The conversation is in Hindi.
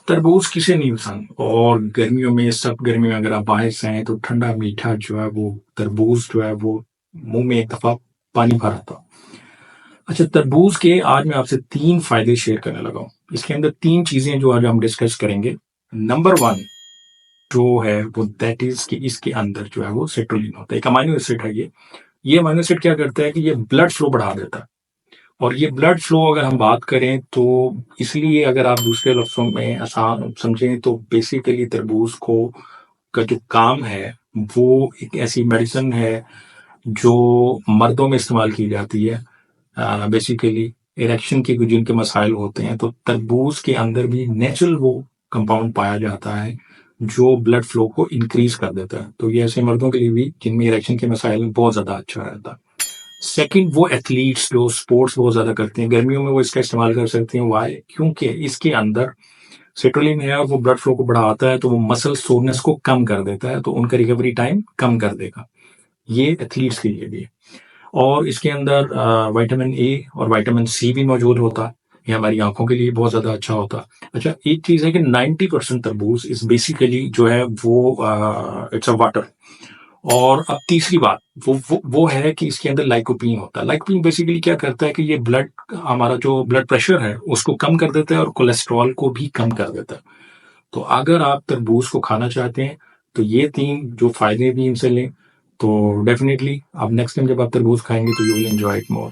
तरबूज किसे नहीं पसंद। और गर्मियों में, सब गर्मियों में अगर आप बाहर से आए तो ठंडा मीठा जो है वो तरबूज जो है वो मुंह में एक दफा पानी भर आता। अच्छा, तरबूज के आज मैं आपसे 3 फायदे शेयर करने लगा हूँ। इसके अंदर 3 चीजें जो आज हम डिस्कस करेंगे। नंबर 1 जो है वो दैट इज कि इसके अंदर जो है वो सिट्रुलिन होता है, एक अमाइनो एसिड है ये अमाइनो एसिड क्या करता है कि ये ब्लड फ्लो बढ़ा देता है। और ये ब्लड फ्लो अगर हम बात करें तो इसलिए अगर आप दूसरे लफ्जों में आसान समझें तो बेसिकली तरबूज को का जो काम है वो एक ऐसी मेडिसिन है जो मर्दों में इस्तेमाल की जाती है। बेसिकली इरेक्शन के जिनके मसाइल होते हैं तो तरबूज के अंदर भी नेचुरल वो कंपाउंड पाया जाता है जो ब्लड फ्लो को इंक्रीज कर देता है। तो ये ऐसे मर्दों के लिए भी जिनमें इरेक्शन के मसाइल बहुत ज्यादा अच्छा रहता है। सेकंड, वो एथलीट्स जो स्पोर्ट्स बहुत ज्यादा करते हैं गर्मियों में वो इसका इस्तेमाल कर सकते हैं। वाई? क्योंकि इसके अंदर सिट्रुलिन है और वो ब्लड फ्लो को बढ़ाता है तो वो मसल सोरनेस को कम कर देता है, तो उनका रिकवरी टाइम कम कर देगा। ये एथलीट्स के लिए भी है। और इसके अंदर विटामिन ए और विटामिन सी भी मौजूद होता है। ये हमारी आंखों के लिए बहुत ज्यादा अच्छा होता है। अच्छा, एक चीज है कि 90% तरबूज इस बेसिकली जो है वो इट्स अ वाटर। और अब तीसरी बात वो है कि इसके अंदर लाइकोपीन होता है। लाइकोपीन बेसिकली क्या करता है कि ये ब्लड, हमारा जो ब्लड प्रेशर है उसको कम कर देता है और कोलेस्ट्रॉल को भी कम कर देता है। तो अगर आप तरबूज को खाना चाहते हैं तो ये 3 जो फायदे भी इनसे लें तो डेफिनेटली आप नेक्स्ट टाइम जब आप तरबूज खाएंगे तो you will enjoy it more.